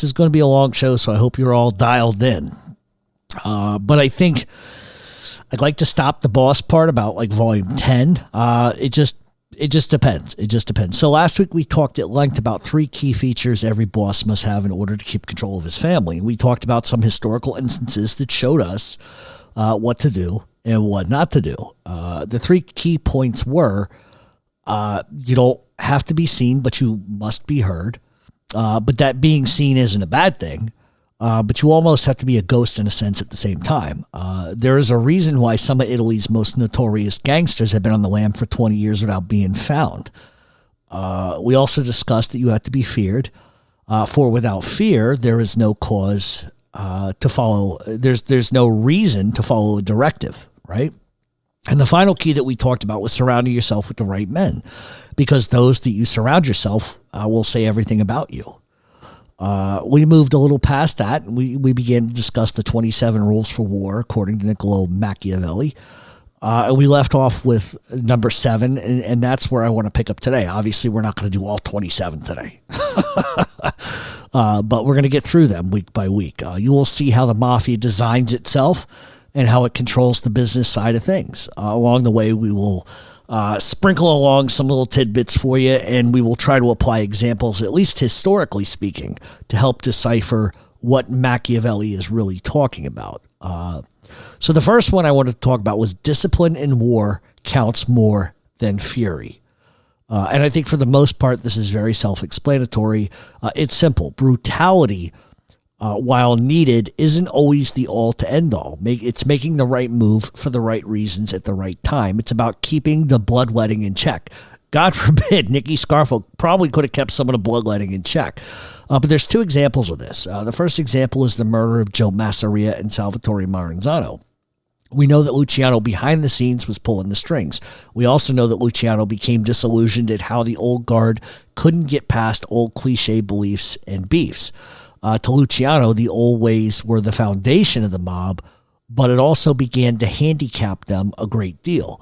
This is going to be a long show, so I hope you're all dialed in. But I think I'd like to stop the boss part about like volume 10. It just depends. It just depends. So last week we talked at length about 3 key features every boss must have in order to keep control of his family. We talked about some historical instances that showed us what to do and what not to do. The 3 key points were you don't have to be seen, but you must be heard. But that being seen isn't a bad thing. But you almost have to be a ghost in a sense at the same time. There is a reason why some of Italy's most notorious gangsters have been on the lam for 20 years without being found. We also discussed that you have to be feared. For without fear, there is no cause to follow. There's no reason to follow a directive, right? And the final key that we talked about was surrounding yourself with the right men, because those that you surround yourself will say everything about you. We moved a little past that. We began to discuss the 27 rules for war, according to Niccolo Machiavelli. And we left off with number 7, and that's where I want to pick up today. Obviously, we're not going to do all 27 today. But we're going to get through them week by week. You will see how the Mafia designs itself and how it controls the business side of things. Along the way, we will sprinkle along some little tidbits for you, and we will try to apply examples, at least historically speaking, to help decipher what Machiavelli is really talking about. So the first one I wanted to talk about was discipline in war counts more than fury. And I think for the most part, this is very self-explanatory. It's simple. Brutality, while needed, isn't always the all to end all. It's making the right move for the right reasons at the right time. It's about keeping the bloodletting in check. God forbid, Nicky Scarfo probably could have kept some of the bloodletting in check. But there's 2 examples of this. The first example is the murder of Joe Masseria and Salvatore Maranzano. We know that Luciano behind the scenes was pulling the strings. We also know that Luciano became disillusioned at how the old guard couldn't get past old cliche beliefs and beefs. To Luciano, the old ways were the foundation of the mob, but it also began to handicap them a great deal.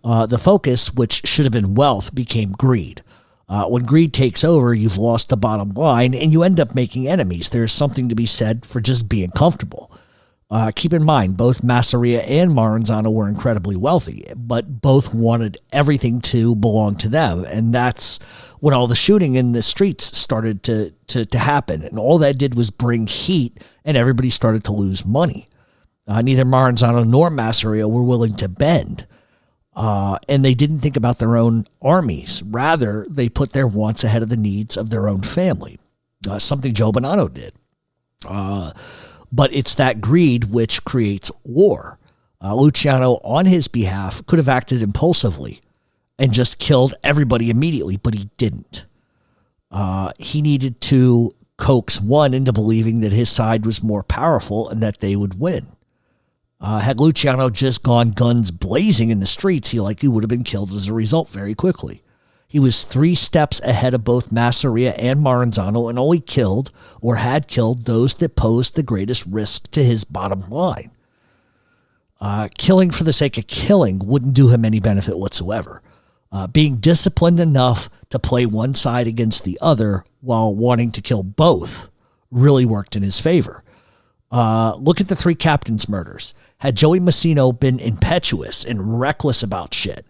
The focus, which should have been wealth, became greed. When greed takes over, you've lost the bottom line, and you end up making enemies. There's something to be said for just being comfortable. Keep in mind, both Masseria and Maranzano were incredibly wealthy, but both wanted everything to belong to them, and that's when all the shooting in the streets started to happen, and all that did was bring heat, and everybody started to lose money. Neither Maranzano nor Masseria were willing to bend, and they didn't think about their own armies. Rather, they put their wants ahead of the needs of their own family, something Joe Bonanno did. But it's that greed which creates war. Luciano, on his behalf, could have acted impulsively and just killed everybody immediately, but he didn't. He needed to coax one into believing that his side was more powerful and that they would win. Had Luciano just gone guns blazing in the streets, he likely would have been killed as a result very quickly. He was 3 steps ahead of both Masseria and Maranzano and only killed or had killed those that posed the greatest risk to his bottom line. Killing for the sake of killing wouldn't do him any benefit whatsoever. Being disciplined enough to play one side against the other while wanting to kill both really worked in his favor. Look at the 3 captains' murders. Had Joey Massino been impetuous and reckless about shit,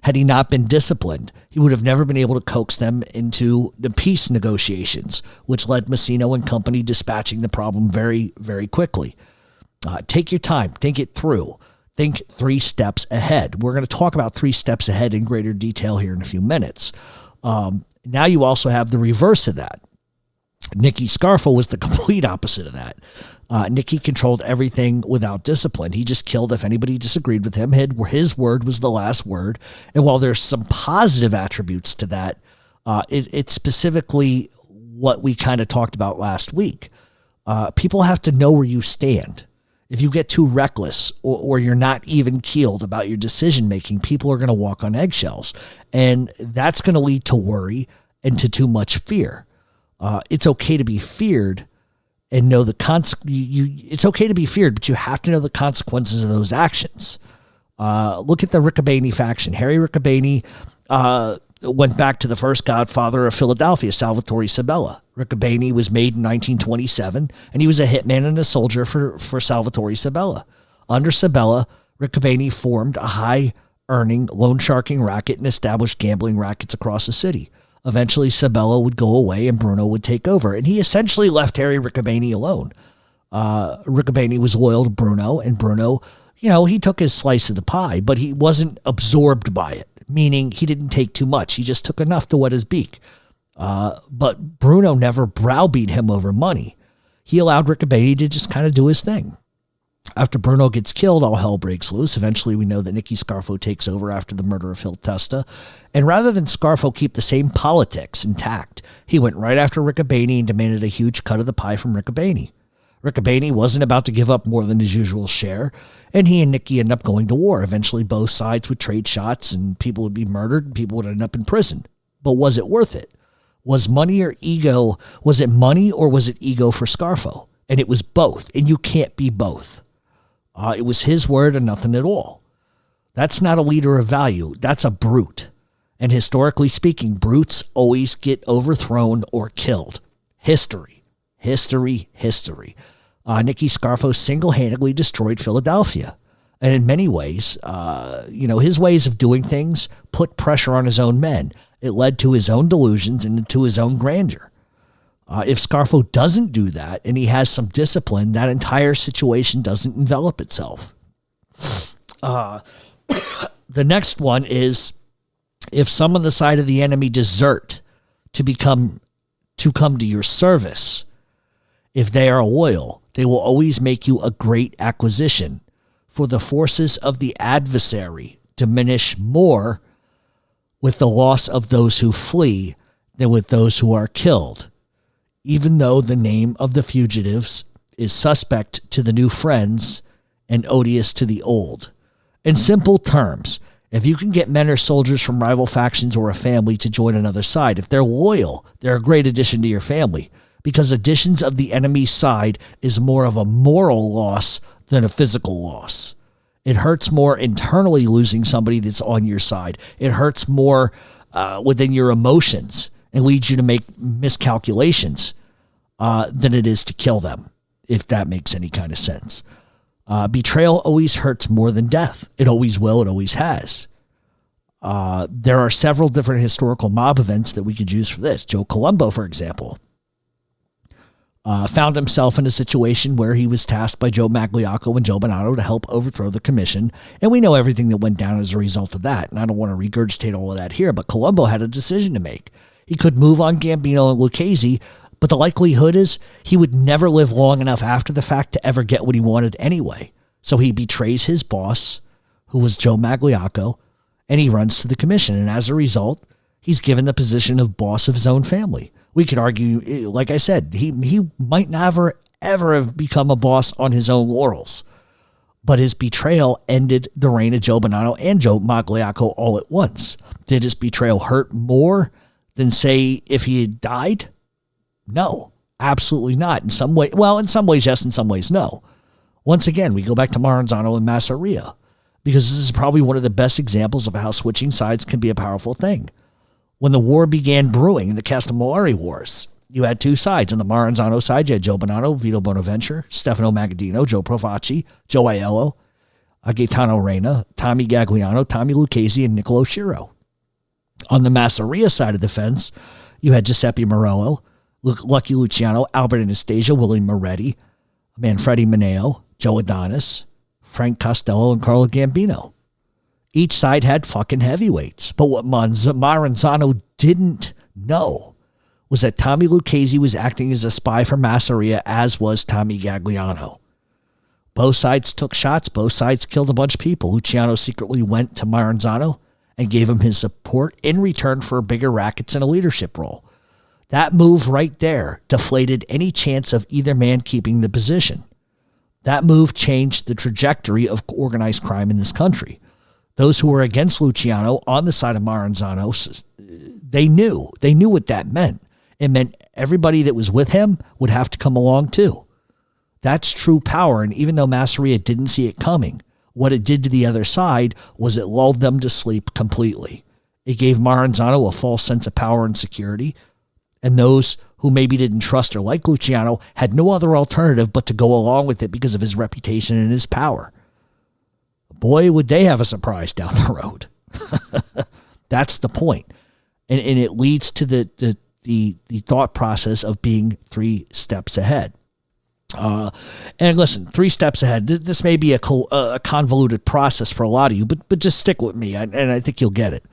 had he not been disciplined, he would have never been able to coax them into the peace negotiations, which led Massino and company dispatching the problem very, very quickly. Take your time. Think it through. Think 3 steps ahead. We're going to talk about 3 steps ahead in greater detail here in a few minutes. Now you also have the reverse of that. Nicky Scarfo was the complete opposite of that. Nicky controlled everything without discipline. He just killed if anybody disagreed with him. His word was the last word. And while there's some positive attributes to that, it's specifically what we kind of talked about last week. People have to know where you stand. If you get too reckless or you're not even keeled about your decision making, people are going to walk on eggshells. And that's going to lead to worry and to too much fear. It's okay to be feared and know the it's okay to be feared, but you have to know the consequences of those actions. Look at the Riccobene faction. Harry Riccobene went back to the first godfather of Philadelphia, Salvatore Sabella. Riccobene was made in 1927, and he was a hitman and a soldier for Salvatore Sabella. Under Sabella, Riccobene formed a high-earning, loan-sharking racket and established gambling rackets across the city. Eventually, Sabella would go away and Bruno would take over, and he essentially left Harry Riccobene alone. Riccobene was loyal to Bruno, and Bruno, he took his slice of the pie, but he wasn't absorbed by it, meaning he didn't take too much. He just took enough to wet his beak. But Bruno never browbeat him over money. He allowed Riccobene to just kind of do his thing. After Bruno gets killed, all hell breaks loose. Eventually, we know that Nicky Scarfo takes over after the murder of Phil Testa. And rather than Scarfo keep the same politics intact, he went right after Riccobene and demanded a huge cut of the pie from Riccobene. Riccobene wasn't about to give up more than his usual share, and he and Nicky end up going to war. Eventually, both sides would trade shots, and people would be murdered, and people would end up in prison. But was it worth it? Was money or ego? Was it money or was it ego for Scarfo? And it was both, and you can't be both. It was his word and nothing at all. That's not a leader of value. That's a brute. And historically speaking, brutes always get overthrown or killed. History. Nicky Scarfo single-handedly destroyed Philadelphia. And in many ways, his ways of doing things put pressure on his own men. It led to his own delusions and to his own grandeur. If Scarfo doesn't do that and he has some discipline, that entire situation doesn't envelop itself. The next one is, if some on the side of the enemy desert to come to your service, if they are loyal, they will always make you a great acquisition, for the forces of the adversary diminish more with the loss of those who flee than with those who are killed, even though the name of the fugitives is suspect to the new friends and odious to the old. In simple terms, if you can get men or soldiers from rival factions or a family to join another side, if they're loyal, they're a great addition to your family, because additions of the enemy's side is more of a moral loss than a physical loss. It hurts more internally losing somebody that's on your side. It hurts more within your emotions and leads you to make miscalculations than it is to kill them, if that makes any kind of sense. Betrayal always hurts more than death. It always will. It always has. There are several different historical mob events that we could use for this. Joe Colombo, for example, found himself in a situation where he was tasked by Joe Magliocco and Joe Bonanno to help overthrow the commission. And we know everything that went down as a result of that. And I don't want to regurgitate all of that here, but Colombo had a decision to make. He could move on Gambino and Lucchese, but the likelihood is he would never live long enough after the fact to ever get what he wanted anyway. So he betrays his boss, who was Joe Magliocco, and he runs to the commission. And as a result, he's given the position of boss of his own family. We could argue, like I said, he might never, ever have become a boss on his own laurels. But his betrayal ended the reign of Joe Bonanno and Joe Magliocco all at once. Did his betrayal hurt more than, say, if he had died? No, absolutely not. In some ways, yes, in some ways, no. Once again, we go back to Maranzano and Masseria, because this is probably one of the best examples of how switching sides can be a powerful thing. When the war began brewing in the Castellamare Wars, you had two sides. On the Maranzano side, you had Joe Bonanno, Vito Bonaventure, Stefano Magaddino, Joe Profaci, Joe Aiello, Gaetano Reina, Tommy Gagliano, Tommy Lucchese, and Niccolo Schiro. On the Masseria side of the fence, you had Giuseppe Morello, Lucky Luciano, Albert Anastasia, William Moretti, Manfredi Mineo, Joe Adonis, Frank Costello, and Carlo Gambino. Each side had fucking heavyweights. But what Maranzano didn't know was that Tommy Lucchese was acting as a spy for Masseria, as was Tommy Gagliano. Both sides took shots. Both sides killed a bunch of people. Luciano secretly went to Maranzano and gave him his support in return for bigger rackets and a leadership role. That move right there deflated any chance of either man keeping the position. That move changed the trajectory of organized crime in this country. Those who were against Luciano on the side of Maranzano, they knew what that meant. It meant everybody that was with him would have to come along too. That's true power. And even though Masseria didn't see it coming, what it did to the other side was it lulled them to sleep completely. It gave Maranzano a false sense of power and security, and those who maybe didn't trust or like Luciano had no other alternative but to go along with it because of his reputation and his power. Boy, would they have a surprise down the road. That's the point. And it leads to the thought process of being 3 steps ahead. And listen, 3 steps ahead. This may be a convoluted process for a lot of you, but just stick with me, and I think you'll get it.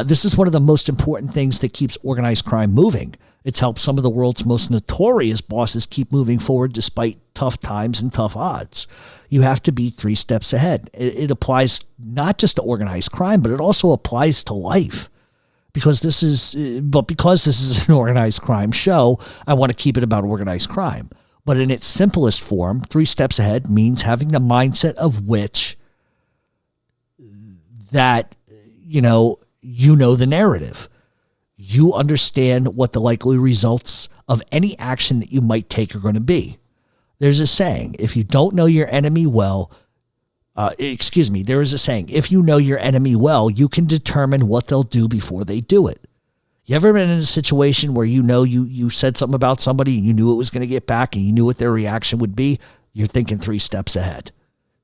This is one of the most important things that keeps organized crime moving. It's helped some of the world's most notorious bosses keep moving forward despite tough times and tough odds. You have to be 3 steps ahead. It applies not just to organized crime, but it also applies to life. Because this is an organized crime show, I want to keep it about organized crime. But in its simplest form, 3 steps ahead means having the mindset of which that, you know the narrative. You understand what the likely results of any action that you might take are going to be. There's a saying, if you don't know your enemy well, there is a saying, if you know your enemy well, you can determine what they'll do before they do it. You ever been in a situation where you said something about somebody and you knew it was going to get back and you knew what their reaction would be? You're thinking 3 steps ahead.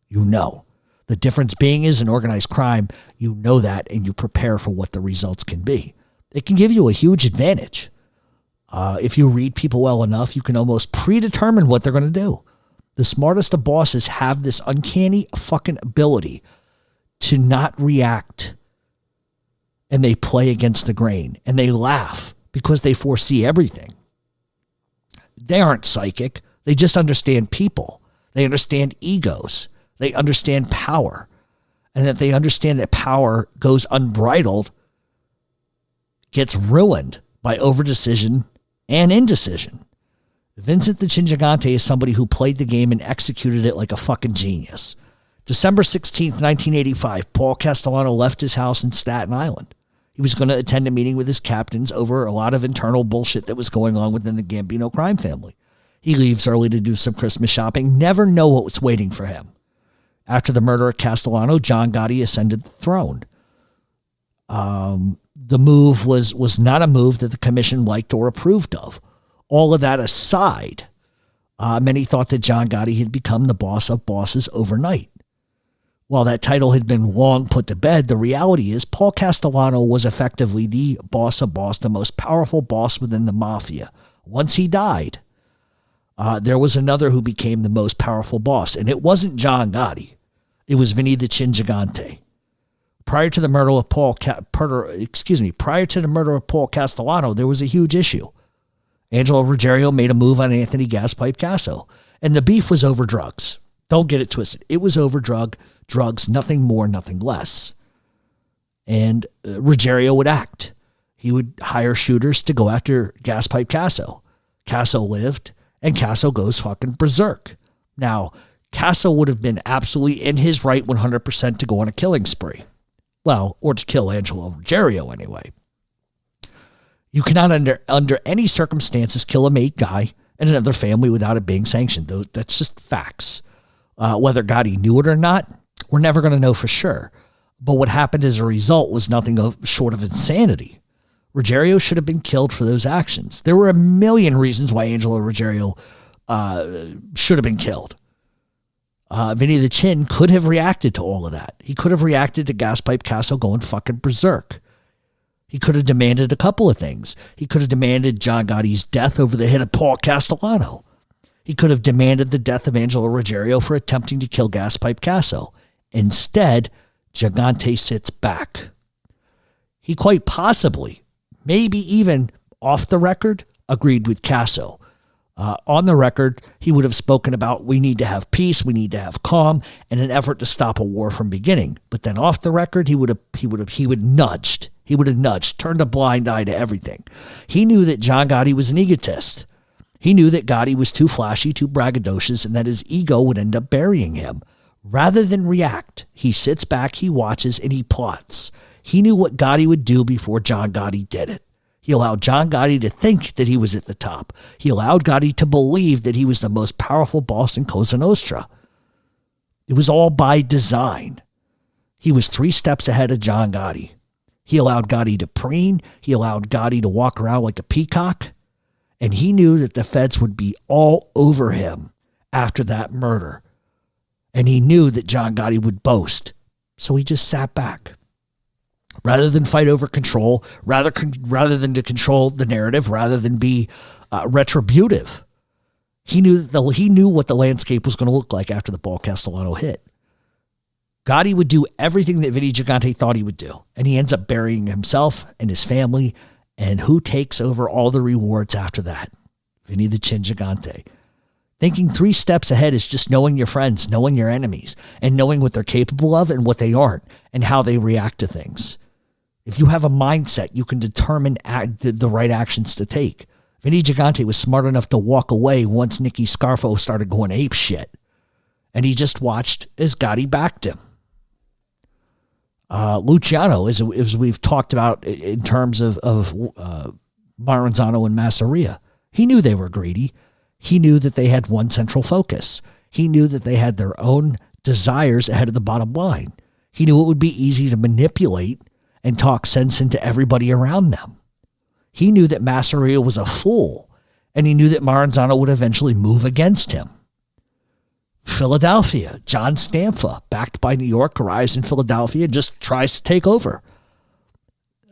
You know. The difference being is in organized crime, you know that and you prepare for what the results can be. It can give you a huge advantage. If you read people well enough, you can almost predetermine what they're going to do. The smartest of bosses have this uncanny fucking ability to not react, and they play against the grain and they laugh because they foresee everything. They aren't psychic. They just understand people. They understand egos. They understand power, and that they understand that power goes unbridled, gets ruined by overdecision and indecision. Vincent the Cingigante is somebody who played the game and executed it like a fucking genius. December 16th, 1985, Paul Castellano left his house in Staten Island. He was going to attend a meeting with his captains over a lot of internal bullshit that was going on within the Gambino crime family. He leaves early to do some Christmas shopping, never know what was waiting for him. After the murder of Castellano, John Gotti ascended the throne. The move was not a move that the commission liked or approved of. All of that aside, many thought that John Gotti had become the boss of bosses overnight. While that title had been long put to bed, the reality is Paul Castellano was effectively the boss of boss, the most powerful boss within the Mafia. Once he died, there was another who became the most powerful boss, and it wasn't John Gotti. It was Vinny the Cingigante. Prior to the murder of Paul Castellano, there was a huge issue. Angelo Ruggiero made a move on Anthony Gaspipe Casso, and the beef was over drugs. Don't get it twisted. It was over drugs, nothing more, nothing less. And Ruggiero would act. He would hire shooters to go after Gaspipe Casso. Casso lived, and Casso goes fucking berserk. Now, Casso would have been absolutely in his right 100% to go on a killing spree. Well, or to kill Angelo Ruggiero anyway. You cannot under any circumstances kill a mate guy and another family without it being sanctioned. That's just facts. Whether Gotti knew it or not, we're never going to know for sure. But what happened as a result was nothing short of insanity. Ruggiero should have been killed for those actions. There were a million reasons why Angelo Ruggiero should have been killed. Vinny the Chin could have reacted to all of that. He could have reacted to Gaspipe Casso going fucking berserk. He could have demanded a couple of things. He could have demanded John Gotti's death over the head of Paul Castellano. He could have demanded the death of Angelo Ruggiero for attempting to kill Gaspipe Casso. Instead, Gigante sits back. He quite possibly, maybe even off the record, agreed with Casso. On the record, he would have spoken about we need to have peace, we need to have calm, and an effort to stop a war from beginning. But then off the record, he would have nudged, turned a blind eye to everything. He knew that John Gotti was an egotist. He knew that Gotti was too flashy, too braggadocious, and that his ego would end up burying him. Rather than react, he sits back, he watches, and he plots. He knew what Gotti would do before John Gotti did it. He allowed John Gotti to think that he was at the top. He allowed Gotti to believe that he was the most powerful boss in Cosa Nostra. It was all by design. He was 3 steps ahead of John Gotti. He allowed Gotti to preen. He allowed Gotti to walk around like a peacock. And he knew that the feds would be all over him after that murder. And he knew that John Gotti would boast. So he just sat back. Rather than fight over control, rather than to control the narrative, rather than be retributive, he knew what the landscape was going to look like after the ball Castellano hit. Gotti would do everything that Vinny Gigante thought he would do, and he ends up burying himself and his family. And who takes over all the rewards after that? Vinny the Chin Gigante. Thinking 3 steps ahead is just knowing your friends, knowing your enemies, and knowing what they're capable of and what they aren't, and how they react to things. If you have a mindset, you can determine the right actions to take. Vinny Gigante was smart enough to walk away once Nicky Scarfo started going ape shit. And he just watched as Gotti backed him. Luciano, as we've talked about in terms of Maranzano and Masseria, he knew they were greedy. He knew that they had one central focus. He knew that they had their own desires ahead of the bottom line. He knew it would be easy to manipulate and talk sense into everybody around them. He knew that Masseria was a fool, and he knew that Maranzano would eventually move against him. Philadelphia, John Stamfa, backed by New York, arrives in Philadelphia and just tries to take over.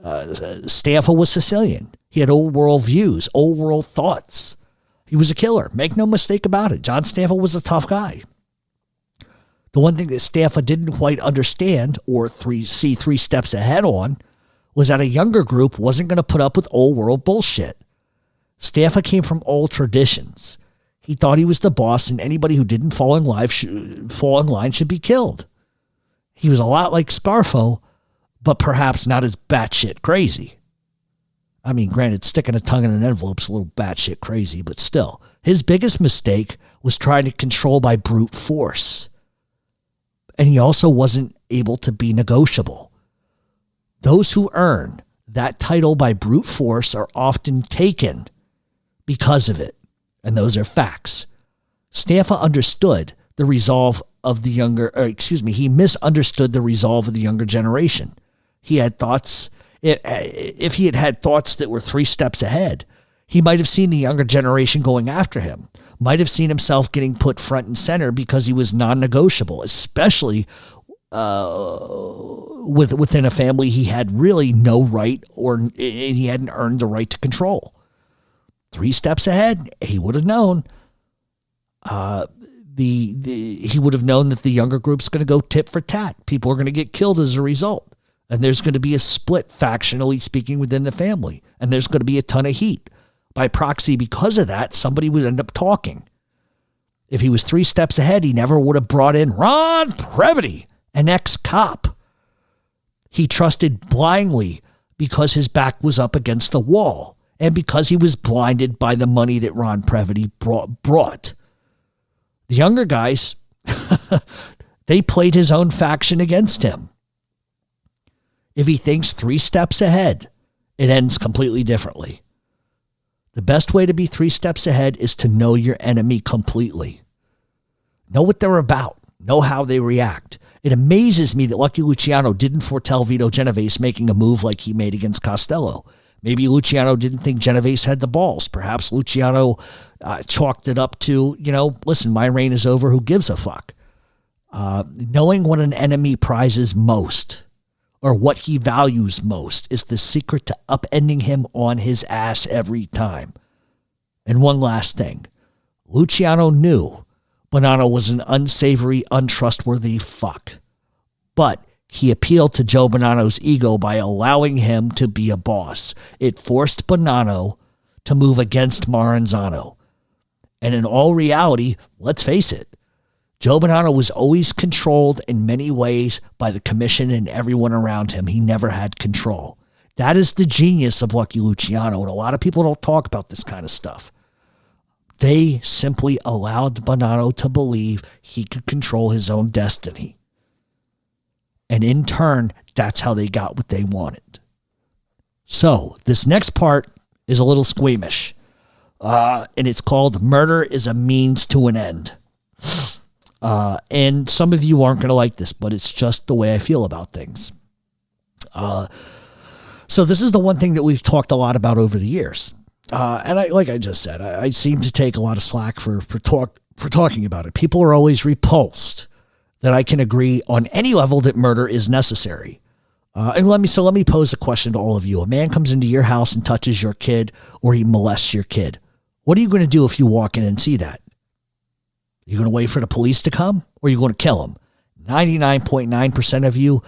Stamfa was Sicilian. He had old world views, old world thoughts. He was a killer. Make no mistake about it. John Stamfa was a tough guy. The one thing that Stamfa didn't quite understand or see 3 steps ahead on was that a younger group wasn't going to put up with old world bullshit. Stamfa came from old traditions. He thought he was the boss, and anybody who didn't fall in line should be killed. He was a lot like Scarfo, but perhaps not as batshit crazy. I mean, granted, sticking a tongue in an envelope's a little batshit crazy, but still. His biggest mistake was trying to control by brute force. And he also wasn't able to be negotiable. Those who earn that title by brute force are often taken because of it. And those are facts. Stamfa understood the resolve of the he misunderstood the resolve of the younger generation. He had thoughts, if he had thoughts that were 3 steps ahead, he might have seen the younger generation going after him, might have seen himself getting put front and center because he was non-negotiable, especially within a family he had really no right, or he hadn't earned the right to control. 3 steps ahead, he would have known. He would have known that the younger group's going to go tit for tat. People are going to get killed as a result. And there's going to be a split, factionally speaking, within the family. And there's going to be a ton of heat. By proxy, because of that, somebody would end up talking. If he was 3 steps ahead, he never would have brought in Ron Previty, an ex-cop. He trusted blindly because his back was up against the wall. And because he was blinded by the money that Ron Previty brought. The younger guys, they played his own faction against him. If he thinks 3 steps ahead, it ends completely differently. The best way to be 3 steps ahead is to know your enemy completely. Know what they're about. Know how they react. It amazes me that Lucky Luciano didn't foretell Vito Genovese making a move like he made against Costello. Maybe Luciano didn't think Genovese had the balls. Perhaps Luciano chalked it up to, listen, my reign is over. Who gives a fuck? Knowing what an enemy prizes most or what he values most is the secret to upending him on his ass every time. And one last thing. Luciano knew Bonanno was an unsavory, untrustworthy fuck. But he appealed to Joe Bonanno's ego by allowing him to be a boss. It forced Bonanno to move against Maranzano. And in all reality, let's face it, Joe Bonanno was always controlled in many ways by the commission and everyone around him. He never had control. That is the genius of Lucky Luciano, and a lot of people don't talk about this kind of stuff. They simply allowed Bonanno to believe he could control his own destiny. And in turn, that's how they got what they wanted. So this next part is a little squeamish. And it's called Murder is a Means to an End. And some of you aren't going to like this, but it's just the way I feel about things. So this is the one thing that we've talked a lot about over the years. And like I just said, I seem to take a lot of slack for talking about it. People are always repulsed that I can agree on any level that murder is necessary. And let me pose a question to all of you. A man comes into your house and touches your kid, or he molests your kid. What are you going to do if you walk in and see that? You going to wait for the police to come, or are you going to kill him? 99.9% of you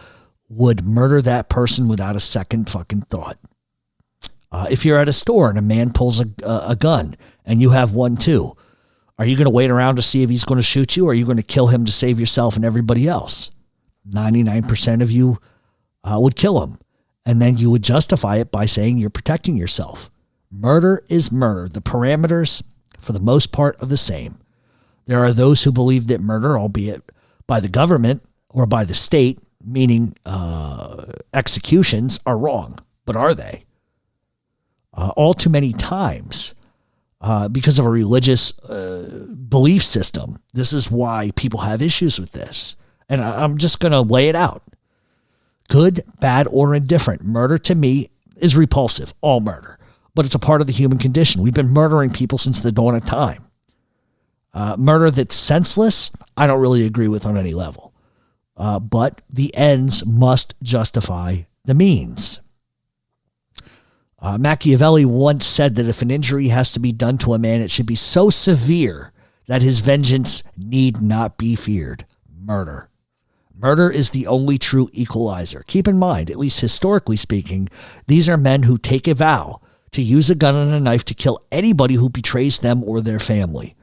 would murder that person without a second fucking thought. If you're at a store and a man pulls a gun and you have one too, are you going to wait around to see if he's going to shoot you, or are you going to kill him to save yourself and everybody else? 99% of you would kill him. And then you would justify it by saying you're protecting yourself. Murder is murder. The parameters, for the most part, are the same. There are those who believe that murder, albeit by the government or by the state, meaning executions, are wrong. But are they? All too many times, because of a religious belief system, this is why people have issues with this. And I'm just going to lay it out. Good, bad, or indifferent. Murder to me is repulsive. All murder. But it's a part of the human condition. We've been murdering people since the dawn of time. Murder that's senseless, I don't really agree with on any level. But the ends must justify the means. Machiavelli once said that if an injury has to be done to a man, it should be so severe that his vengeance need not be feared. Murder. Murder is the only true equalizer. Keep in mind, at least historically speaking, these are men who take a vow to use a gun and a knife to kill anybody who betrays them or their family.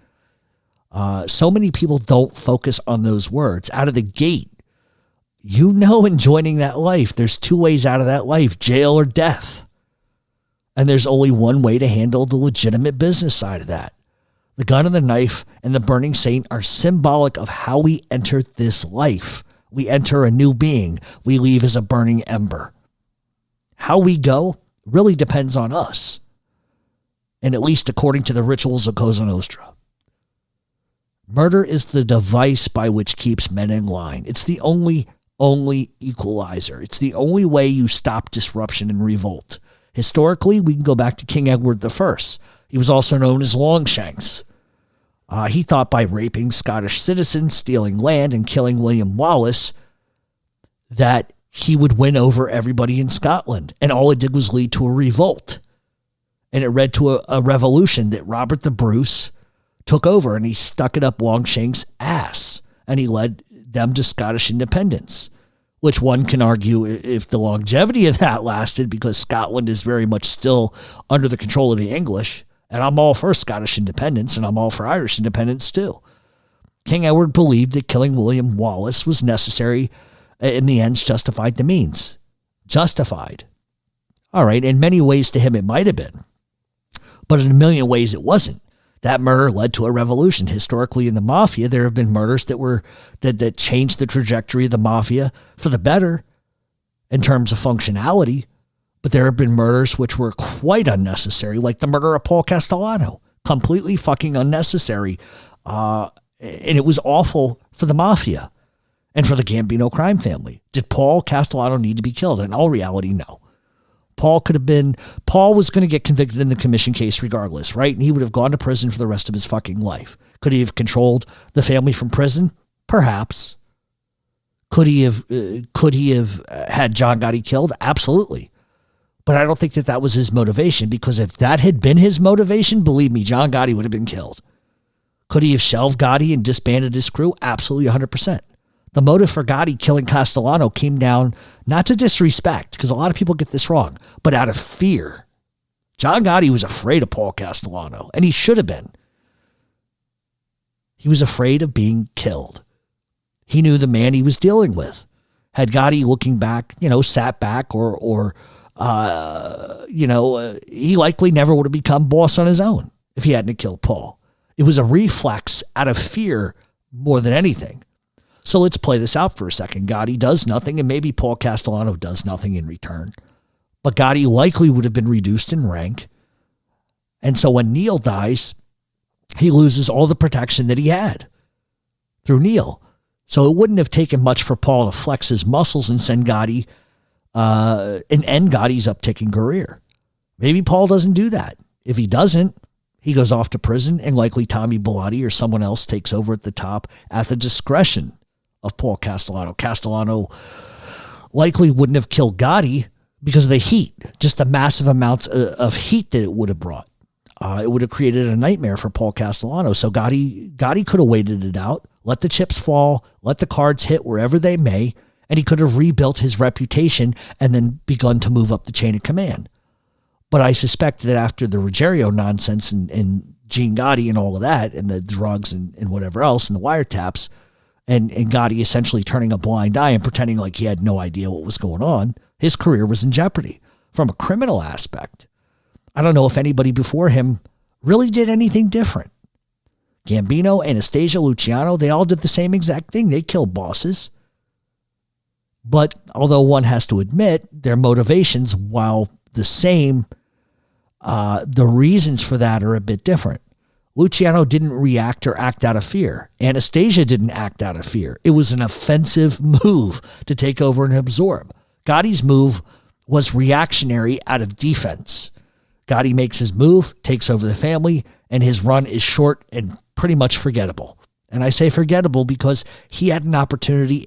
So many people don't focus on those words. Out of the gate, in joining that life, there's two ways out of that life, jail or death. And there's only one way to handle the legitimate business side of that. The gun and the knife and the burning saint are symbolic of how we enter this life. We enter a new being. We leave as a burning ember. How we go really depends on us. And at least according to the rituals of Cosa Nostra. Murder is the device by which keeps men in line. It's the only equalizer. It's the only way you stop disruption and revolt. Historically, we can go back to King Edward I. He was also known as Longshanks. He thought by raping Scottish citizens, stealing land, and killing William Wallace that he would win over everybody in Scotland. And all it did was lead to a revolt. And it led to a revolution that Robert the Bruce took over, and he stuck it up Longshanks' ass. And he led them to Scottish independence, which one can argue if the longevity of that lasted, because Scotland is very much still under the control of the English. And I'm all for Scottish independence, and I'm all for Irish independence too. King Edward believed that killing William Wallace was necessary, and the ends justified the means. Justified. All right, in many ways to him it might have been, but in a million ways it wasn't. That murder led to a revolution. Historically in the Mafia, there have been murders that changed the trajectory of the Mafia for the better in terms of functionality. But there have been murders which were quite unnecessary, like the murder of Paul Castellano. Completely fucking unnecessary. And it was awful for the Mafia and for the Gambino crime family. Did Paul Castellano need to be killed? In all reality, no. Paul was going to get convicted in the commission case regardless, right? And he would have gone to prison for the rest of his fucking life. Could he have controlled the family from prison? Perhaps. Could he have had John Gotti killed? Absolutely. But I don't think that was his motivation, because if that had been his motivation, believe me, John Gotti would have been killed. Could he have shelved Gotti and disbanded his crew? Absolutely 100%. The motive for Gotti killing Castellano came down not to disrespect, because a lot of people get this wrong, but out of fear. John Gotti was afraid of Paul Castellano, and he should have been. He was afraid of being killed. He knew the man he was dealing with. Had Gotti looking back, sat back he likely never would have become boss on his own if he hadn't killed Paul. It was a reflex out of fear more than anything. So let's play this out for a second. Gotti does nothing, and maybe Paul Castellano does nothing in return. But Gotti likely would have been reduced in rank. And so when Neil dies, he loses all the protection that he had through Neil. So it wouldn't have taken much for Paul to flex his muscles and send Gotti and end Gotti's upticking career. Maybe Paul doesn't do that. If he doesn't, he goes off to prison, and likely Tommy Bellotti or someone else takes over at the top at the discretion of Paul Castellano. Castellano likely wouldn't have killed Gotti because of the heat, just the massive amounts of heat that it would have brought. It would have created a nightmare for Paul Castellano. So Gotti could have waited it out, let the chips fall, let the cards hit wherever they may, and he could have rebuilt his reputation and then begun to move up the chain of command. But I suspect that after the Ruggiero nonsense and Gene Gotti and all of that, and the drugs and whatever else, and the wiretaps, and Gotti essentially turning a blind eye and pretending like he had no idea what was going on, his career was in jeopardy. From a criminal aspect, I don't know if anybody before him really did anything different. Gambino, Anastasia, Luciano, they all did the same exact thing. They killed bosses. But although one has to admit their motivations, while the same, the reasons for that are a bit different. Luciano didn't react or act out of fear. Anastasia didn't act out of fear. It was an offensive move to take over and absorb. Gotti's move was reactionary out of defense. Gotti makes his move, takes over the family, and his run is short and pretty much forgettable. And I say forgettable because he had an opportunity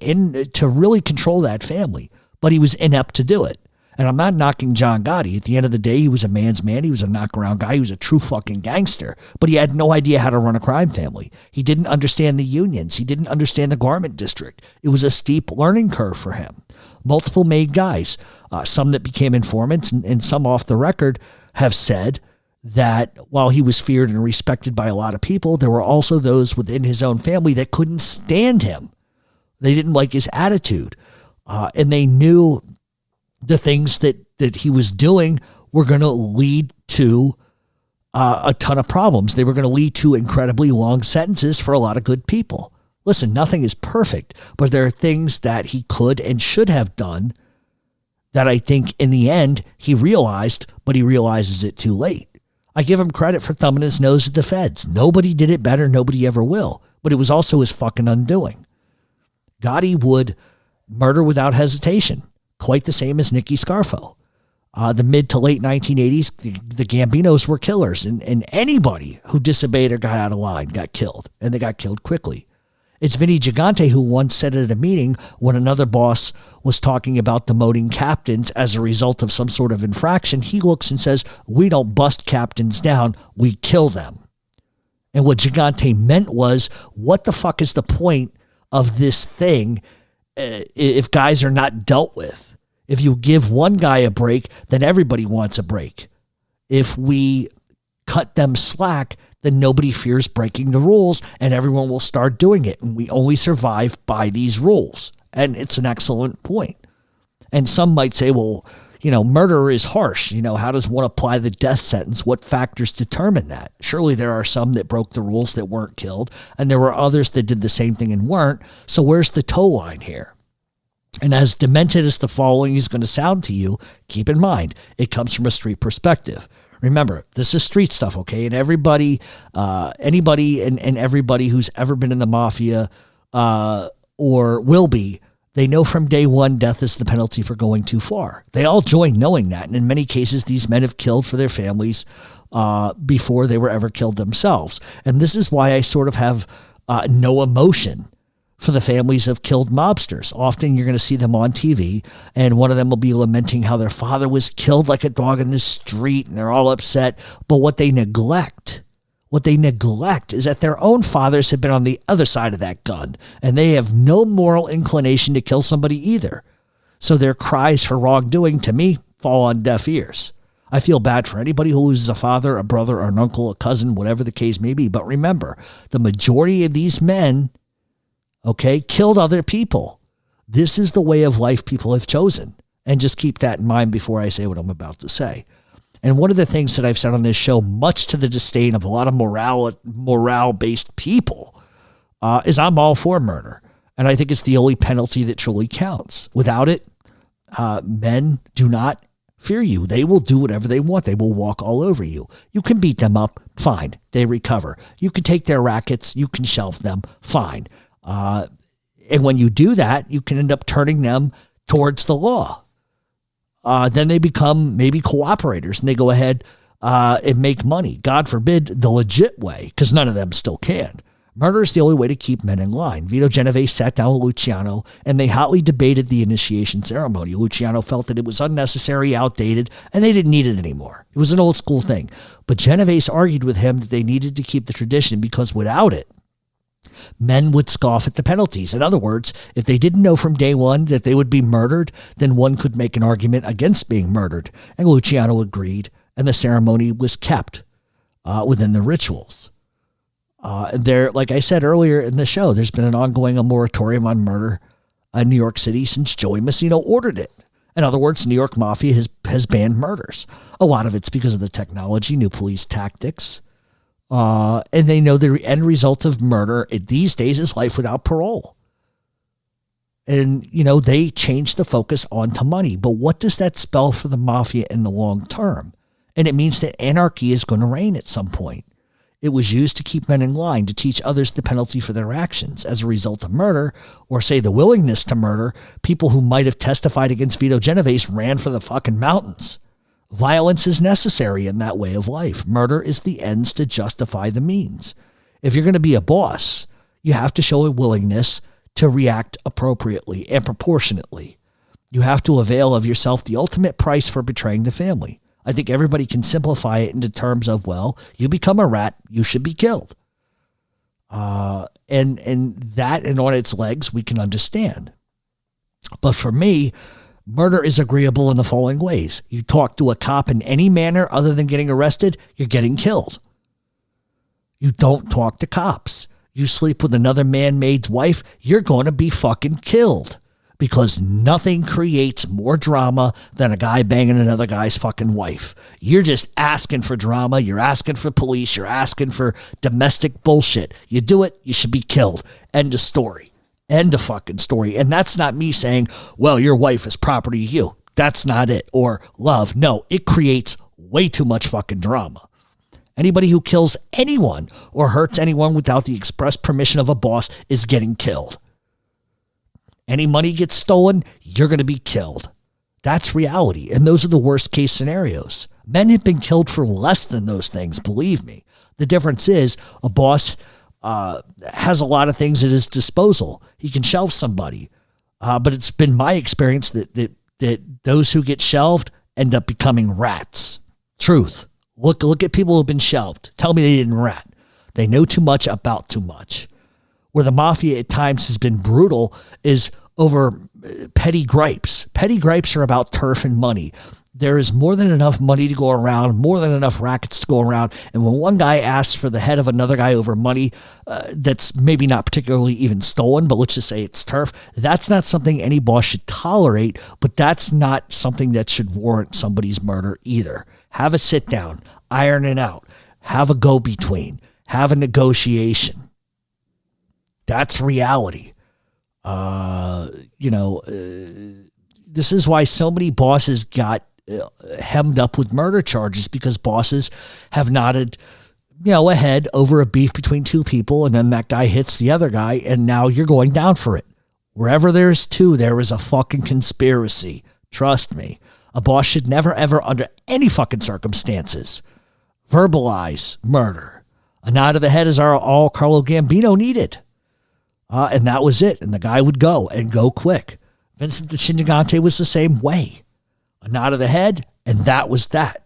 to really control that family, but he was inept to do it. And I'm not knocking John Gotti. At the end of the day, he was a man's man. He was a knock-around guy. He was a true fucking gangster. But he had no idea how to run a crime family. He didn't understand the unions. He didn't understand the garment district. It was a steep learning curve for him. Multiple made guys, some that became informants, and some off the record have said that while he was feared and respected by a lot of people, there were also those within his own family that couldn't stand him. They didn't like his attitude. And they knew the things that he was doing were going to lead to a ton of problems. They were going to lead to incredibly long sentences for a lot of good people. Listen, nothing is perfect, but there are things that he could and should have done that I think in the end he realized, but he realizes it too late. I give him credit for thumbing his nose at the feds. Nobody did it better. Nobody ever will. But it was also his fucking undoing. Gotti would murder without hesitation. Quite the same as Nicky Scarfo. The mid to late 1980s, the Gambinos were killers, and anybody who disobeyed or got out of line got killed, and they got killed quickly. It's Vinny Gigante who once said at a meeting when another boss was talking about demoting captains as a result of some sort of infraction, he looks and says, "We don't bust captains down, we kill them." And what Gigante meant was, what the fuck is the point of this thing if guys are not dealt with? If you give one guy a break, then everybody wants a break. If we cut them slack, then nobody fears breaking the rules and everyone will start doing it. And we only survive by these rules. And it's an excellent point. And some might say, well, murder is harsh. How does one apply the death sentence? What factors determine that? Surely there are some that broke the rules that weren't killed, and there were others that did the same thing and weren't. So where's the tow line here? And as demented as the following is going to sound to you, keep in mind, it comes from a street perspective. Remember, this is street stuff, okay? And everybody, anybody and everybody who's ever been in the mafia or will be, they know from day one death is the penalty for going too far. They all join knowing that. And in many cases, these men have killed for their families before they were ever killed themselves. And this is why I sort of have no emotion for the families of killed mobsters. Often you're going to see them on TV, and one of them will be lamenting how their father was killed like a dog in the street, and they're all upset. But what they neglect is that their own fathers have been on the other side of that gun, and they have no moral inclination to kill somebody either. So their cries for wrongdoing, to me, fall on deaf ears. I feel bad for anybody who loses a father, a brother, or an uncle, a cousin, whatever the case may be. But remember, the majority of these men, killed other people. This is the way of life people have chosen. And just keep that in mind before I say what I'm about to say. And one of the things that I've said on this show, much to the disdain of a lot of morale-based people, is I'm all for murder. And I think it's the only penalty that truly counts. Without it, men do not fear you. They will do whatever they want. They will walk all over you. You can beat them up, fine. They recover. You can take their rackets. You can shelf them, fine. And when you do that, you can end up turning them towards the law. then they become maybe cooperators and they go ahead and make money. God forbid the legit way, because none of them still can. Murder is the only way to keep men in line. Vito Genovese sat down with Luciano and they hotly debated the initiation ceremony. Luciano felt that it was unnecessary, outdated, and they didn't need it anymore. It was an old school thing. But Genovese argued with him that they needed to keep the tradition because without it, men would scoff at the penalties. In other words, if they didn't know from day one that they would be murdered, then one could make an argument against being murdered. And Luciano agreed, and the ceremony was kept within the rituals. There, like I said earlier in the show, there's been an ongoing moratorium on murder in New York City since Joey Massino ordered it. In other words, New York Mafia has banned murders. A lot of it's because of the technology, new police tactics. And they know the end result of murder these days is life without parole. And, they changed the focus onto money. But what does that spell for the mafia in the long term? And it means that anarchy is going to reign at some point. It was used to keep men in line, to teach others the penalty for their actions. As a result of murder, or say the willingness to murder, people who might have testified against Vito Genovese ran for the fucking mountains. Violence is necessary in that way of life. Murder is the ends to justify the means. If you're going to be a boss, you have to show a willingness to react appropriately and proportionately. You have to avail of yourself the ultimate price for betraying the family. I think everybody can simplify it into terms of, well, you become a rat, you should be killed. And that and on its legs, we can understand. But for me, murder is agreeable in the following ways. You talk to a cop in any manner other than getting arrested, you're getting killed. You don't talk to cops. You sleep with another man-made's wife, you're going to be fucking killed. Because nothing creates more drama than a guy banging another guy's fucking wife. You're just asking for drama. You're asking for police. You're asking for domestic bullshit. You do it, you should be killed. End of story. End of fucking story. And that's not me saying, well, your wife is property of you. That's not it. Or love. No, it creates way too much fucking drama. Anybody who kills anyone or hurts anyone without the express permission of a boss is getting killed. Any money gets stolen, you're going to be killed. That's reality. And those are the worst case scenarios. Men have been killed for less than those things, believe me. The difference is a boss has a lot of things at his disposal. He can shelve somebody. But it's been my experience that those who get shelved end up becoming rats. Truth. Look at people who have been shelved. Tell me they didn't rat. They know too much about too much. Where the mafia at times has been brutal is over petty gripes. Petty gripes are about turf and money. There is more than enough money to go around, more than enough rackets to go around. And when one guy asks for the head of another guy over money that's maybe not particularly even stolen, but let's just say it's turf, that's not something any boss should tolerate, but that's not something that should warrant somebody's murder either. Have a sit down, iron it out, have a go-between, have a negotiation. That's reality. This is why so many bosses got hemmed up with murder charges, because bosses have nodded, ahead over a beef between two people, and then that guy hits the other guy, and now you're going down for it. Wherever there's two, there is a fucking conspiracy. Trust me. A boss should never, ever, under any fucking circumstances, verbalize murder. A nod of the head is all Carlo Gambino needed. And that was it. And the guy would go and go quick. Vincent the Chinagante was the same way. A nod of the head, and that was that.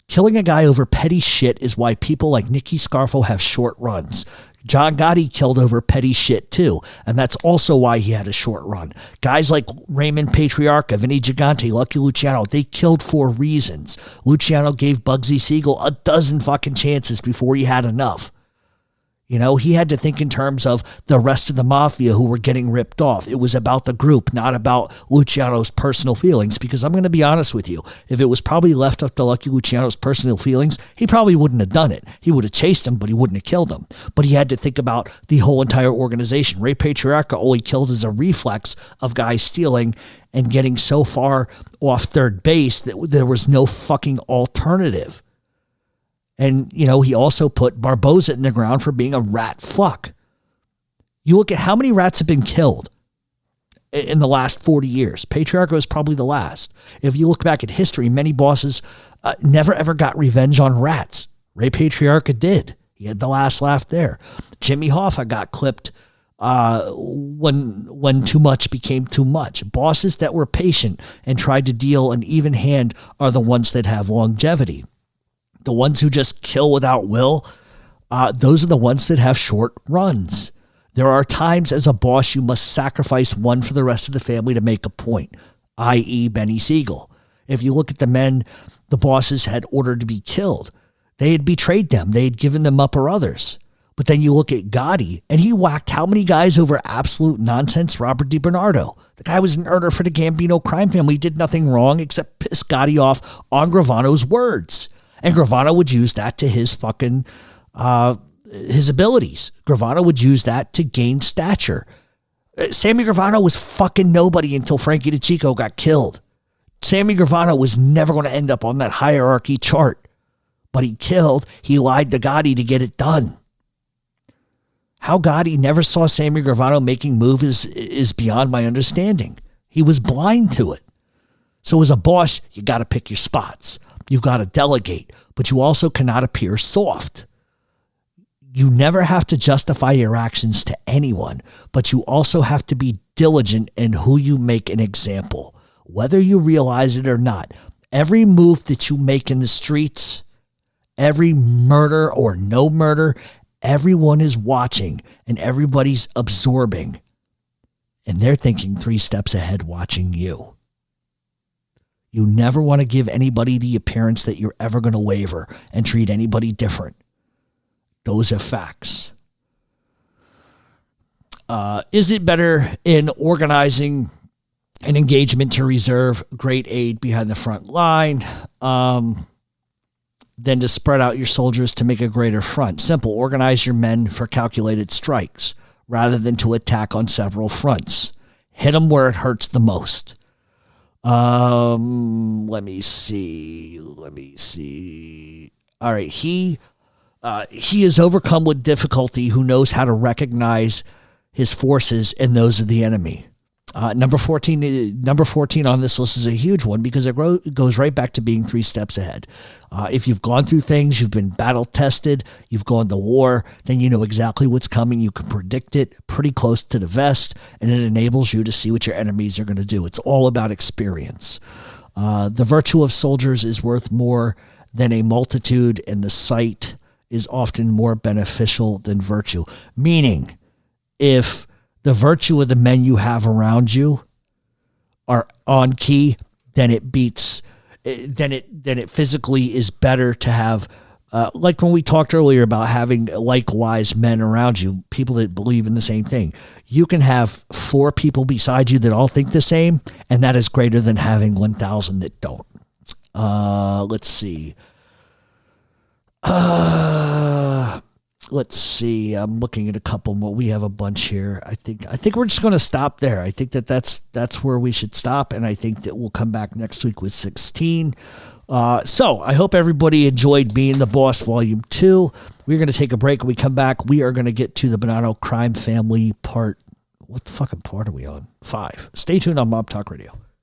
Killing a guy over petty shit is why people like Nicky Scarfo have short runs. John Gotti killed over petty shit too, and that's also why he had a short run. Guys like Raymond Patriarca, Vinny Gigante, Lucky Luciano, they killed for reasons. Luciano gave Bugsy Siegel a dozen fucking chances before he had enough. He had to think in terms of the rest of the mafia who were getting ripped off. It was about the group, not about Luciano's personal feelings, because I'm going to be honest with you. If it was probably left up to Lucky Luciano's personal feelings, he probably wouldn't have done it. He would have chased him, but he wouldn't have killed him. But he had to think about the whole entire organization. Ray Patriarca only killed as a reflex of guys stealing and getting so far off third base that there was no fucking alternative. And, he also put Barboza in the ground for being a rat fuck. You look at how many rats have been killed. in the last 40 years. Patriarcha was probably the last. If you look back at history, many bosses never ever got revenge on rats. Ray Patriarcha did. He had the last laugh there. Jimmy Hoffa got clipped when too much became too much. Bosses that were patient and tried to deal an even hand are the ones that have longevity. The ones who just kill without will, those are the ones that have short runs. There are times as a boss you must sacrifice one for the rest of the family to make a point, i.e. Benny Siegel. If you look at the men the bosses had ordered to be killed, they had betrayed them. They had given them up or others. But then you look at Gotti, and he whacked how many guys over absolute nonsense? Robert DiBernardo. The guy was an earner for the Gambino crime family. He did nothing wrong except piss Gotti off on Gravano's words. And Gravano would use that to his fucking, his abilities. Gravano would use that to gain stature. Sammy Gravano was fucking nobody until Frankie DeCicco got killed. Sammy Gravano was never going to end up on that hierarchy chart. But he lied to Gotti to get it done. How Gotti never saw Sammy Gravano making moves is beyond my understanding. He was blind to it. So as a boss, you got to pick your spots. You've got to delegate, but you also cannot appear soft. You never have to justify your actions to anyone, but you also have to be diligent in who you make an example. Whether you realize it or not, every move that you make in the streets, every murder or no murder, everyone is watching and everybody's absorbing. And they're thinking 3 steps ahead watching you. You never want to give anybody the appearance that you're ever going to waver and treat anybody different. Those are facts. Is it better in organizing an engagement to reserve great aid behind the front line than to spread out your soldiers to make a greater front? Simple. Organize your men for calculated strikes rather than to attack on several fronts. Hit them where it hurts the most. Let me see. All right. He is overcome with difficulty who knows how to recognize his forces and those of the enemy. Number 14 on this list is a huge one because it goes right back to being 3 steps ahead. If you've gone through things, you've been battle tested, you've gone to war, then you know exactly what's coming. You can predict it pretty close to the vest, and it enables you to see what your enemies are going to do. It's all about experience. The virtue of soldiers is worth more than a multitude, and the sight is often more beneficial than virtue. Meaning, if the virtue of the men you have around you are on key, then it beats, then it physically is better to have, like when we talked earlier about having likewise men around you, people that believe in the same thing. You can have 4 people beside you that all think the same, and that is greater than having 1,000 that don't. Let's see. Let's see. I'm looking at a couple more. We have a bunch here. I think we're just going to stop there. I think that's where we should stop, and I think that we'll come back next week with 16. So I hope everybody enjoyed Being the Boss Volume 2. We're going to take a break. When we come back, we are going to get to the Bonanno Crime Family part. What the fucking part are we on? 5. Stay tuned on Mob Talk Radio.